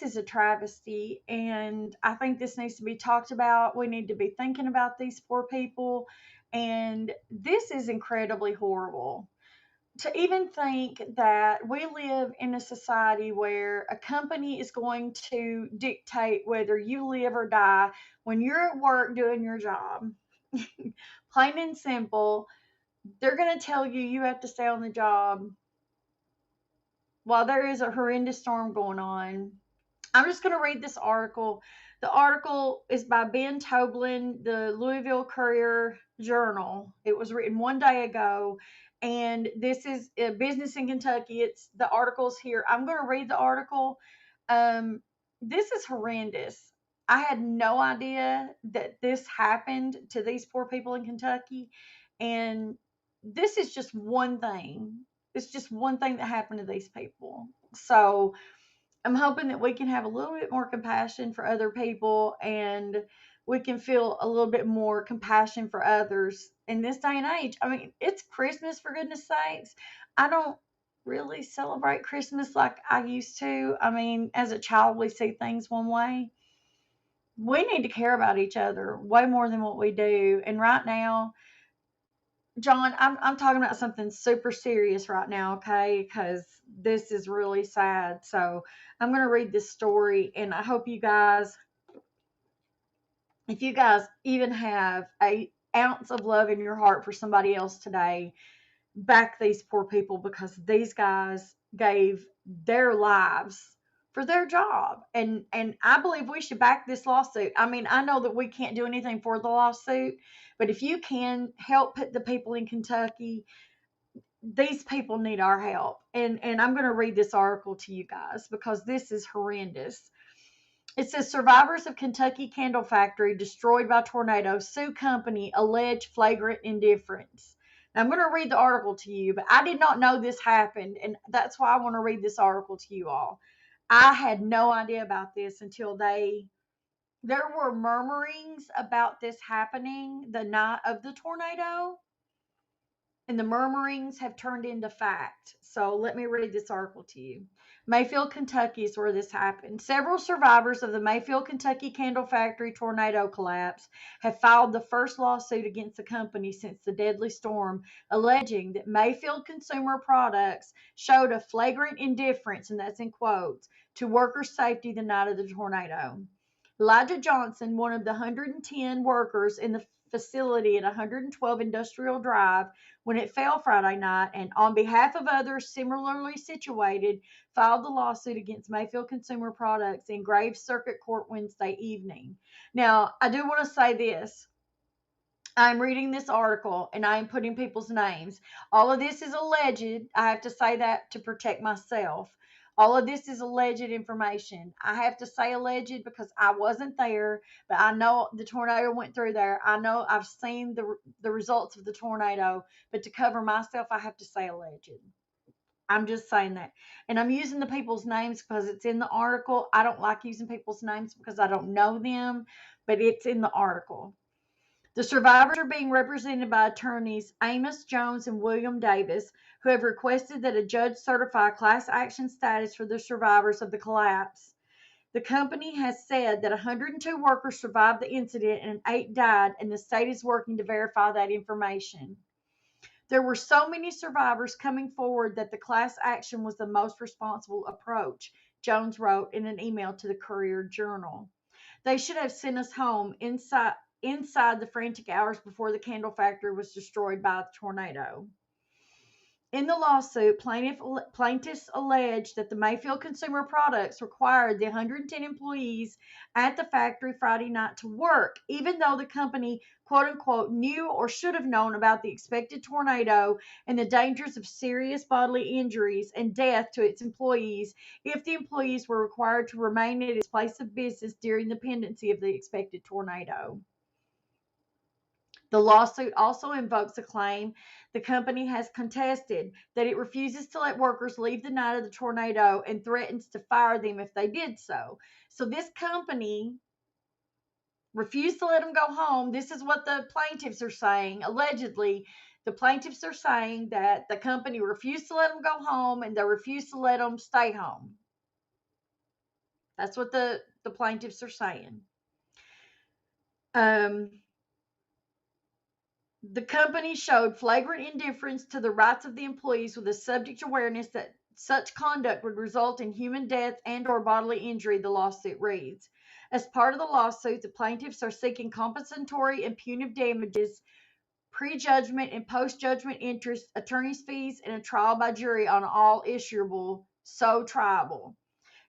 is a travesty, and I think this needs to be talked about. We need to be thinking about these poor people, and this is incredibly horrible. To even think that we live in a society where a company is going to dictate whether you live or die when you're at work doing your job. Plain and simple, they're going to tell you you have to stay on the job while there is a horrendous storm going on. I'm just going to read this article. The article is by Ben Toblin, the Louisville Courier Journal. It was written one day ago, and this is a business in Kentucky. It's the article's here. I'm going to read the article. Um, this is horrendous. I had no idea that this happened to these poor people in Kentucky, and this is just one thing. It's just one thing that happened to these people. So I'm hoping that we can have a little bit more compassion for other people, and we can feel a little bit more compassion for others in this day and age. I mean, it's Christmas, for goodness sakes. I don't really celebrate Christmas like I used to. I mean, as a child, we see things one way. We need to care about each other way more than what we do. And right now, John, I'm talking about something super serious right now, okay? Because this is really sad. So I'm gonna read this story, and I hope you guys, if you guys even have a ounce of love in your heart for somebody else today, back these poor people, because these guys gave their lives for their job, and I believe we should back this lawsuit. I mean, I know that we can't do anything for the lawsuit, but if you can help the people in Kentucky, these people need our help. And I'm going to read this article to you guys because this is horrendous. It says survivors of Kentucky candle factory destroyed by tornado sue company allege flagrant indifference. Now, I'm going to read the article to you, but I did not know this happened, and that's why I want to read this article to you all. I had no idea about this until there were murmurings about this happening the night of the tornado, and the murmurings have turned into fact. So let me read this article to you. Mayfield, Kentucky is where this happened. Several survivors of the Mayfield, Kentucky candle factory tornado collapse have filed the first lawsuit against the company since the deadly storm, alleging that Mayfield Consumer Products showed a flagrant indifference, and that's in quotes, to worker safety the night of the tornado. Elijah Johnson, one of the 110 workers in the facility at 112 Industrial Drive, when it fell Friday night, and on behalf of others similarly situated, filed the lawsuit against Mayfield Consumer Products in Graves Circuit Court Wednesday evening. Now, I do want to say this. I'm reading this article and I am putting people's names. All of this is alleged. I have to say that to protect myself. All of this is alleged information. I have to say alleged because I wasn't there, but I know the tornado went through there. I know I've seen the results of the tornado, but to cover myself, I have to say alleged. I'm just saying that. And I'm using the people's names because it's in the article. I don't like using people's names because I don't know them, but it's in the article. The survivors are being represented by attorneys Amos Jones and William Davis, who have requested that a judge certify class action status for the survivors of the collapse. The company has said that 102 workers survived the incident and 8 died, and the state is working to verify that information. There were so many survivors coming forward that the class action was the most responsible approach, Jones wrote in an email to the Courier Journal. They should have sent us home inside the frantic hours before the candle factory was destroyed by the tornado. In the lawsuit, plaintiffs alleged that the Mayfield Consumer Products required the 110 employees at the factory Friday night to work, even though the company, quote unquote, knew or should have known about the expected tornado and the dangers of serious bodily injuries and death to its employees if the employees were required to remain at its place of business during the pendency of the expected tornado. The lawsuit also invokes a claim the company has contested that it refuses to let workers leave the night of the tornado and threatens to fire them if they did so. So this company refused to let them go home. This is what the plaintiffs are saying. Allegedly, the plaintiffs are saying that the company refused to let them go home and they refused to let them stay home. That's what the plaintiffs are saying. Um, the company showed flagrant indifference to the rights of the employees with a subject awareness that such conduct would result in human death and or bodily injury, the lawsuit reads. As part of the lawsuit, the plaintiffs are seeking compensatory and punitive damages, prejudgment and post-judgment interest, attorney's fees, and a trial by jury on all issuable, so triable.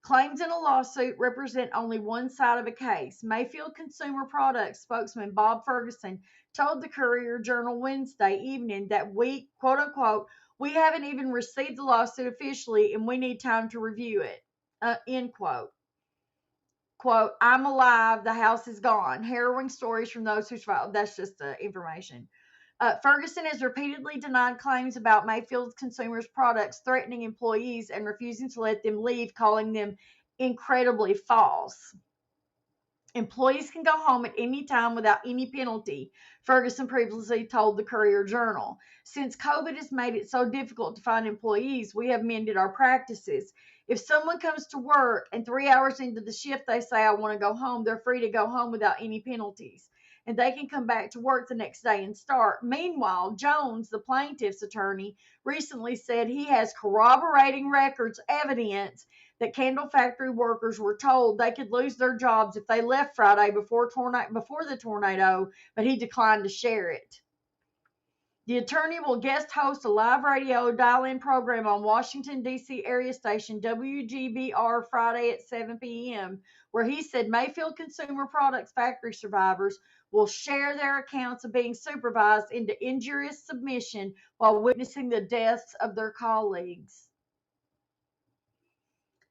Claims in a lawsuit represent only one side of a case. Mayfield Consumer Products spokesman Bob Ferguson told the Courier Journal Wednesday evening that we, quote unquote, we haven't even received the lawsuit officially and we need time to review it, end quote. Quote, I'm alive, the house is gone. Harrowing stories from those who survived. That's just information. Ferguson has repeatedly denied claims about Mayfield Consumers Products threatening employees and refusing to let them leave, calling them incredibly false. Employees can go home at any time without any penalty, Ferguson previously told the Courier Journal. Since COVID has made it so difficult to find employees, we have mended our practices. If someone comes to work and 3 hours into the shift they say, I want to go home, they're free to go home without any penalties. And they can come back to work the next day and start. Meanwhile, Jones, the plaintiff's attorney, recently said he has corroborating records evidence that candle factory workers were told they could lose their jobs if they left Friday before the tornado, but he declined to share it. The attorney will guest host a live radio dial-in program on Washington, D.C. area station WGBR Friday at 7 p.m., where he said Mayfield Consumer Products factory survivors will share their accounts of being supervised into injurious submission while witnessing the deaths of their colleagues.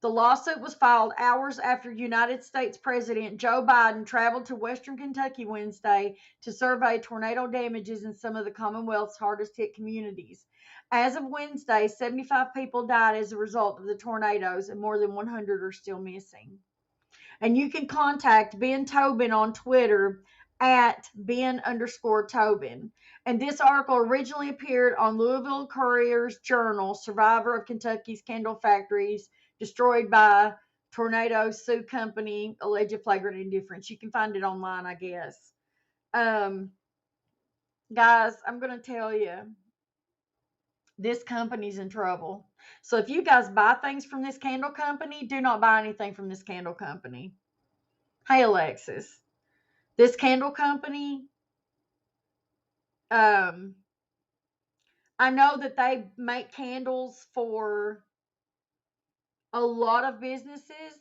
The lawsuit was filed hours after United States President Joe Biden traveled to Western Kentucky Wednesday to survey tornado damages in some of the Commonwealth's hardest hit communities. As of Wednesday, 75 people died as a result of the tornadoes, and more than 100 are still missing. And you can contact Ben Tobin on Twitter at Ben_Tobin. And this article originally appeared on Louisville Courier's Journal, Survivor of Kentucky's Candle Factories Destroyed by Tornado, Sue Company, Alleged Flagrant Indifference. You can find it online, I guess. Guys, I'm going to tell you, this company's in trouble. So if you guys buy things from this candle company, do not buy anything from this candle company. Hey, Alexis, this candle company, I know that they make candles for a lot of businesses.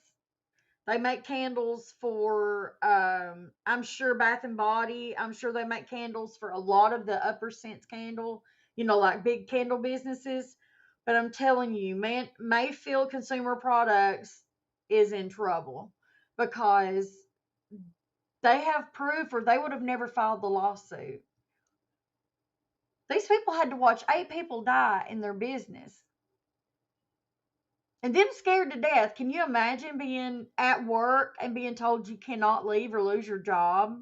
They make candles for, I'm sure Bath and Body. I'm sure they make candles for a lot of the upper scents candle, like big candle businesses. But I'm telling you, man, Mayfield Consumer Products is in trouble because they have proof or they would have never filed the lawsuit. These people had to watch 8 people die in their business. And then scared to death. Can you imagine being at work and being told you cannot leave or lose your job?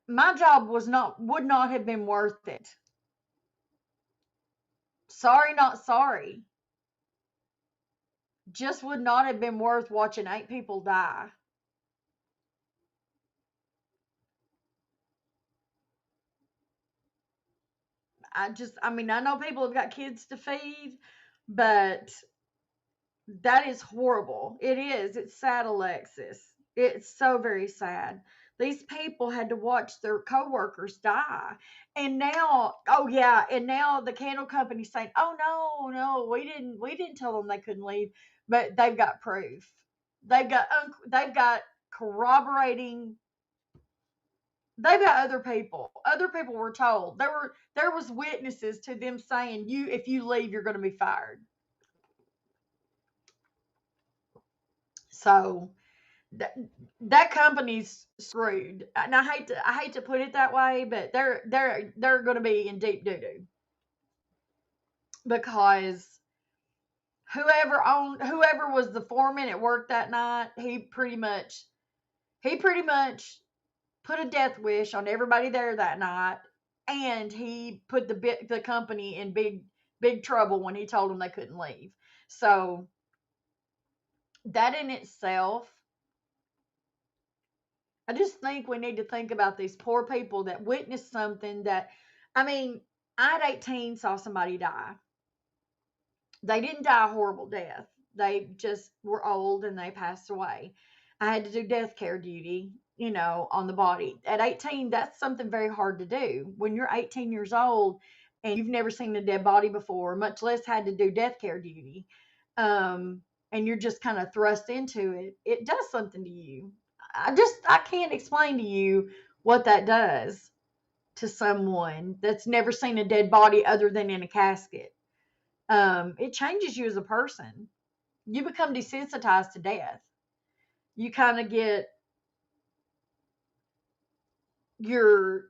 My job would not have been worth it. Sorry, not sorry. Just would not have been worth watching 8 people die. I know people have got kids to feed, but that is horrible. It is. It's sad, Alexis. It's so very sad. These people had to watch their coworkers die. And now, oh yeah, and now the candle company's saying, "Oh no, we didn't tell them they couldn't leave." But they've got proof. They've got corroborating. They've got other people. Other people were told. There was witnesses to them saying, if you leave, you're going to be fired." So that company's screwed. And I hate to put it that way, but they're going to be in deep doo doo because whoever was the foreman at work that night, he pretty much put a death wish on everybody there that night, and he put the company in big trouble when he told them they couldn't leave. So that in itself, I just think we need to think about these poor people that witnessed something that, I mean, I at 18 saw somebody die. They didn't die a horrible death. They just were old and they passed away. I had to do death care duty, on the body. At 18, that's something very hard to do. When you're 18 years old and you've never seen a dead body before, much less had to do death care duty, and you're just kind of thrust into it, it does something to you. I can't explain to you what that does to someone that's never seen a dead body other than in a casket. It changes you as a person. You become desensitized to death. You kind of get your,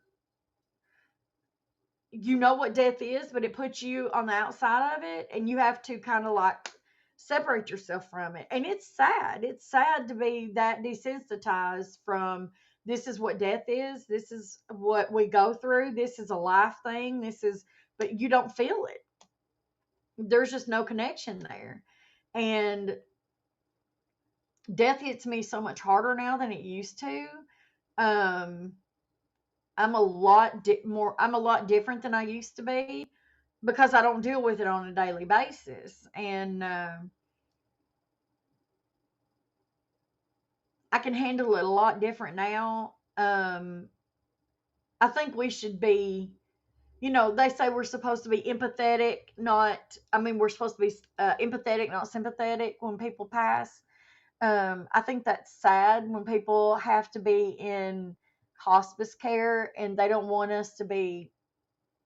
what death is, but it puts you on the outside of it, and you have to kind of like separate yourself from it. And it's sad. It's sad to be that desensitized from, this is what death is. This is what we go through. This is a life thing. But you don't feel it. There's just no connection there. And death hits me so much harder now than it used to. Um, I'm a lot more. I'm a lot different than I used to be because I don't deal with it on a daily basis, and I can handle it a lot different now. I think we should be. They say we're supposed to be empathetic, not. I mean, we're supposed to be empathetic, not sympathetic when people pass. I think that's sad when people have to be in hospice care and they don't want us to be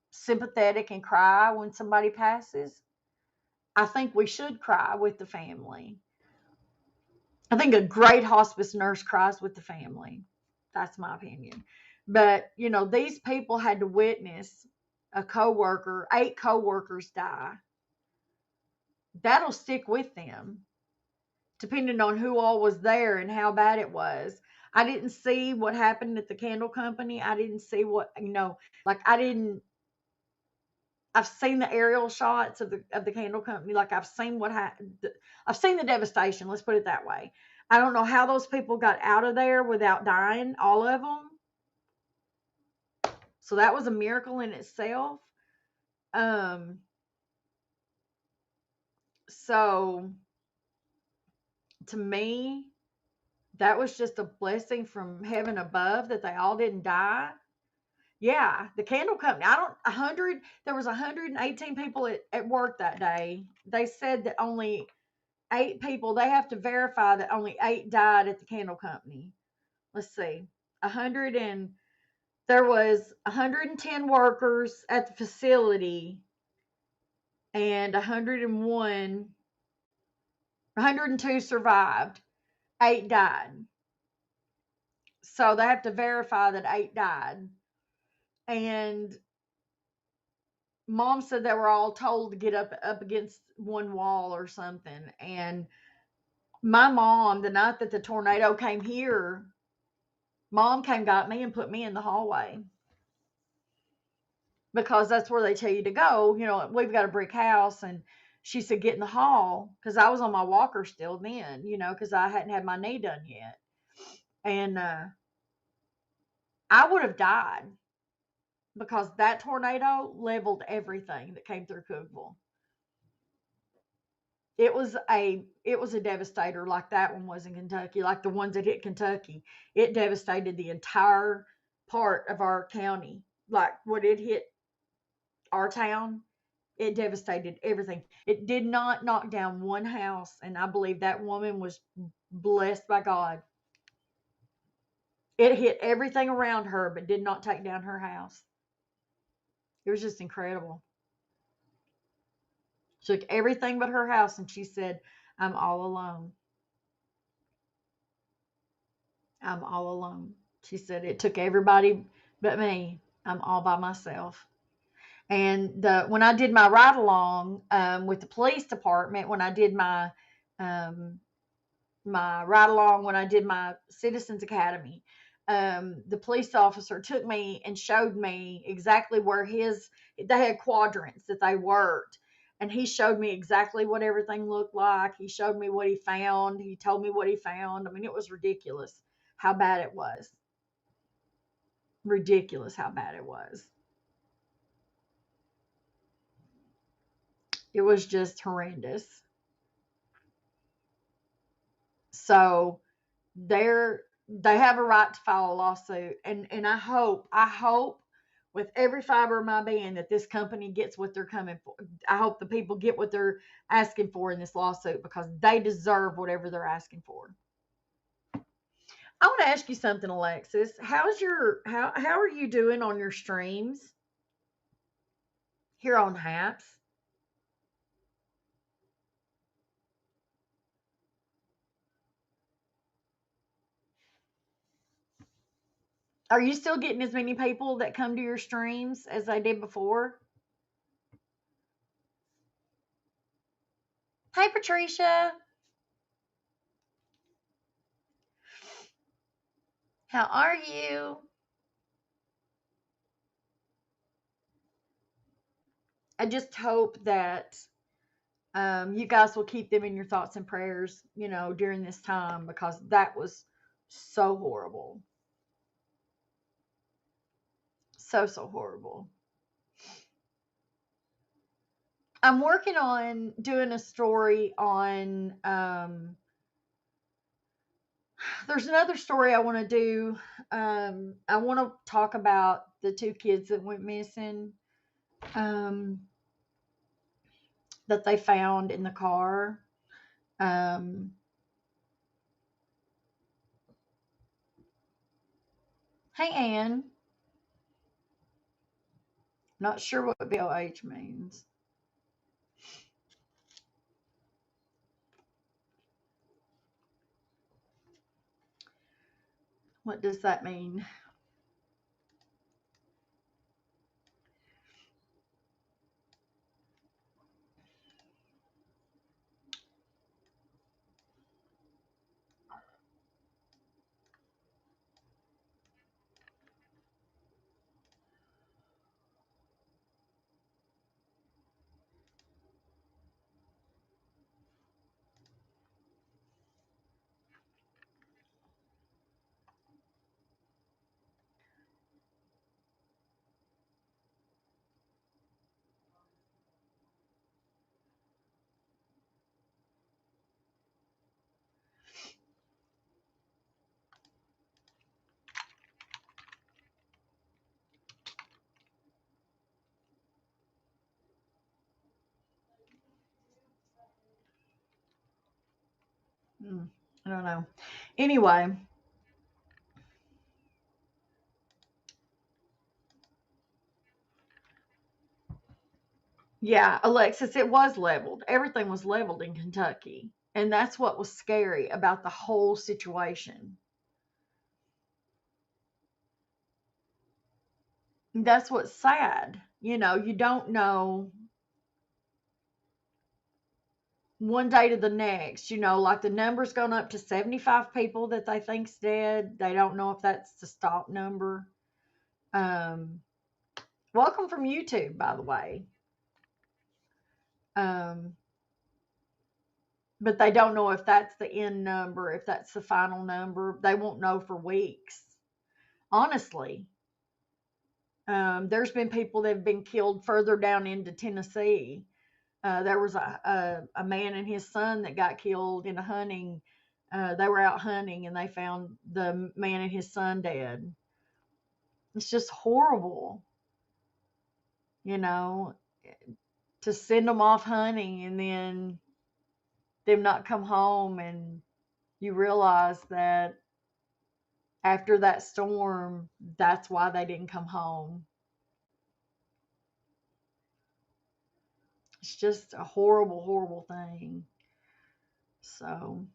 sympathetic and cry when somebody passes. I think we should cry with the family. I think a great hospice nurse cries with the family. That's my opinion. But, these people had to witness a coworker, 8 coworkers die. That'll stick with them, depending on who all was there and how bad it was. I didn't see what happened at the candle company. I didn't see what, like I didn't. I've seen the aerial shots of the candle company. Like I've seen what happened. I've seen the devastation. Let's put it that way. I don't know how those people got out of there without dying, all of them. So that was a miracle in itself. Um, so to me, that was just a blessing from heaven above that they all didn't die. Yeah, the candle company. I don't 100. There was 118 people at work that day. They said that only 8 people. They have to verify that only 8 died at the candle company. Let's see, 100 and there was 110 workers at the facility, and 102 survived. 8 died. So they have to verify that 8 died. And mom said they were all told to get up against one wall or something. And my mom, the night that the tornado came here, mom came, got me, and put me in the hallway because that's where they tell you to go. We've got a brick house, and she said, get in the hall, because I was on my walker still then, because I hadn't had my knee done yet. And I would have died because that tornado leveled everything that came through Cookeville. It was a devastator, like that one was in Kentucky, like the ones that hit Kentucky. It devastated the entire part of our county. Like what it hit our town, it devastated everything. It did not knock down one house, and I believe that woman was blessed by God. It hit everything around her, but did not take down her house. It was just incredible. She took everything but her house, and she said, I'm all alone. I'm all alone. She said, it took everybody but me. I'm all by myself. And when I did my ride along with the police department, when I did um, my ride along, when I did my Citizens Academy, the police officer took me and showed me exactly where they had quadrants that they worked. And he showed me exactly what everything looked like. He showed me what he found. He told me what he found. I mean, it was ridiculous how bad it was. Ridiculous how bad it was. It was just horrendous. So they have a right to file a lawsuit, and I hope with every fiber of my being that this company gets what they're coming for. I hope the people get what they're asking for in this lawsuit, because they deserve whatever they're asking for. I want to ask you something, Alexis. How are you doing on your streams here on Haps? Are you still getting as many people that come to your streams as they did before? Hey, Patricia. How are you? I just hope that you guys will keep them in your thoughts and prayers, during this time, because that was so horrible. So, so horrible. I'm working on doing a story on, there's another story I want to do. I want to talk about the two kids that went missing, um, that they found in the car. Um, hey, Ann. Not sure what BOH means. What does that mean? Hmm, I don't know. Anyway, yeah, Alexis, it was leveled. Everything was leveled in Kentucky. And that's what was scary about the whole situation. That's what's sad. You don't know one day to the next. Like the number's gone up to 75 people that they think's dead. They don't know if that's the stop number. Um, Welcome from YouTube, by the way. Um, but they don't know if that's the end number, if that's the final number. They won't know for weeks. Honestly, there's been people that have been killed further down into Tennessee. There was a man and his son that got killed in a hunting. They were out hunting and they found the man and his son dead. It's just horrible, you know, to send them off hunting and then them not come home, and you realize that after that storm, that's why they didn't come home. It's just a horrible, horrible thing. So,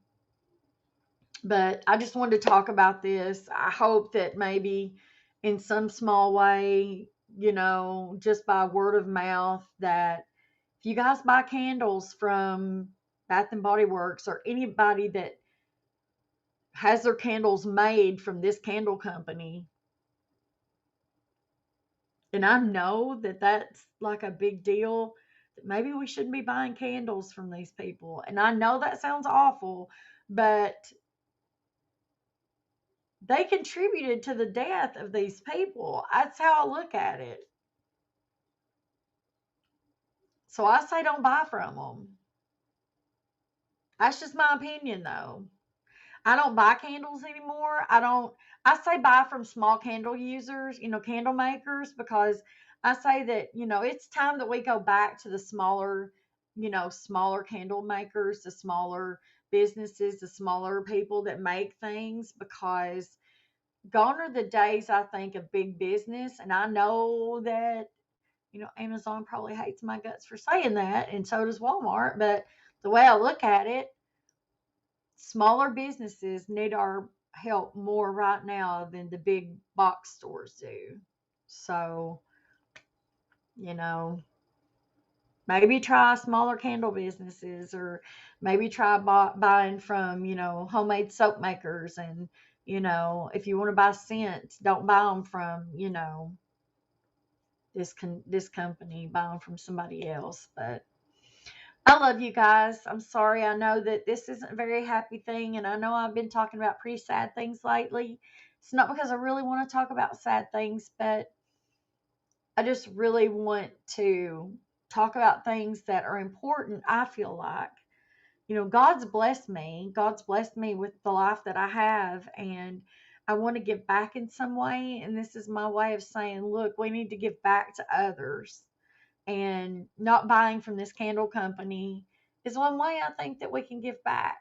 but I just wanted to talk about this. I hope that maybe in some small way, just by word of mouth, that if you guys buy candles from Bath and Body Works, or anybody that has their candles made from this candle company, and I know that that's like a big deal, maybe we shouldn't be buying candles from these people. And I know that sounds awful, but they contributed to the death of these people. That's how I look at it. So I say don't buy from them. That's just my opinion, though. I don't buy candles anymore. I say buy from small candle users, candle makers, because I say that, it's time that we go back to the smaller, smaller candle makers, the smaller businesses, the smaller people that make things, because gone are the days, I think, of big business. And I know that, Amazon probably hates my guts for saying that, and so does Walmart. But the way I look at it, smaller businesses need our help more right now than the big box stores do. So, you know, maybe try smaller candle businesses, or maybe try buying from, homemade soap makers. And, if you want to buy scents, don't buy them from, this company, buy them from somebody else. But I love you guys. I'm sorry. I know that this isn't a very happy thing, and I know I've been talking about pretty sad things lately. It's not because I really want to talk about sad things, but I just really want to talk about things that are important. I feel like, God's blessed me. God's blessed me with the life that I have, and I want to give back in some way. And this is my way of saying, look, we need to give back to others, and not buying from this candle company is one way I think that we can give back,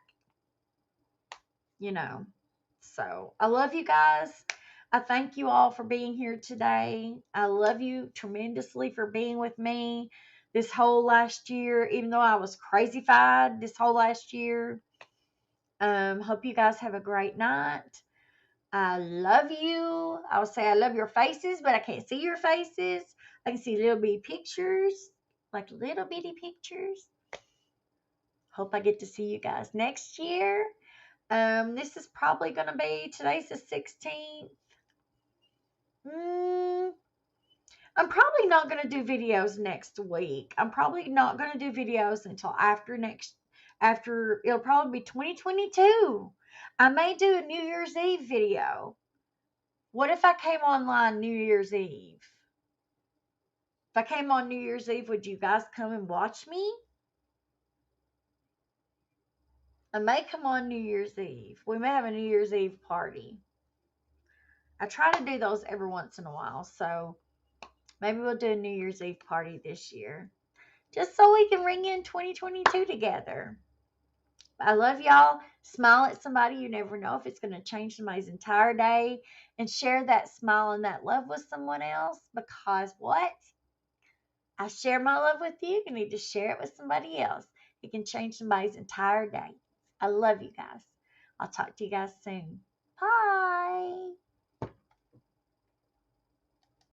you know. So I love you guys. I thank you all for being here today. I love you tremendously for being with me this whole last year, even though I was crazyfied this whole last year. Hope you guys have a great night. I love you. I would say I love your faces, but I can't see your faces. I can see little bitty pictures, like little bitty pictures. Hope I get to see you guys next year. This is probably going to be, today's the 16th. Mm, I'm probably not going to do videos next week. I'm probably not going to do videos until after it'll probably be 2022. I may do a New Year's Eve video. What if I came online New Year's Eve? If I came on New Year's Eve, would you guys come and watch me? I may come on New Year's Eve. We may have a New Year's Eve party. I try to do those every once in a while, so maybe we'll do a New Year's Eve party this year, just so we can ring in 2022 together. I love y'all. Smile at somebody. You never know if it's going to change somebody's entire day. And share that smile and that love with someone else, because what? I share my love with you. You need to share it with somebody else. It can change somebody's entire day. I love you guys. I'll talk to you guys soon. Bye.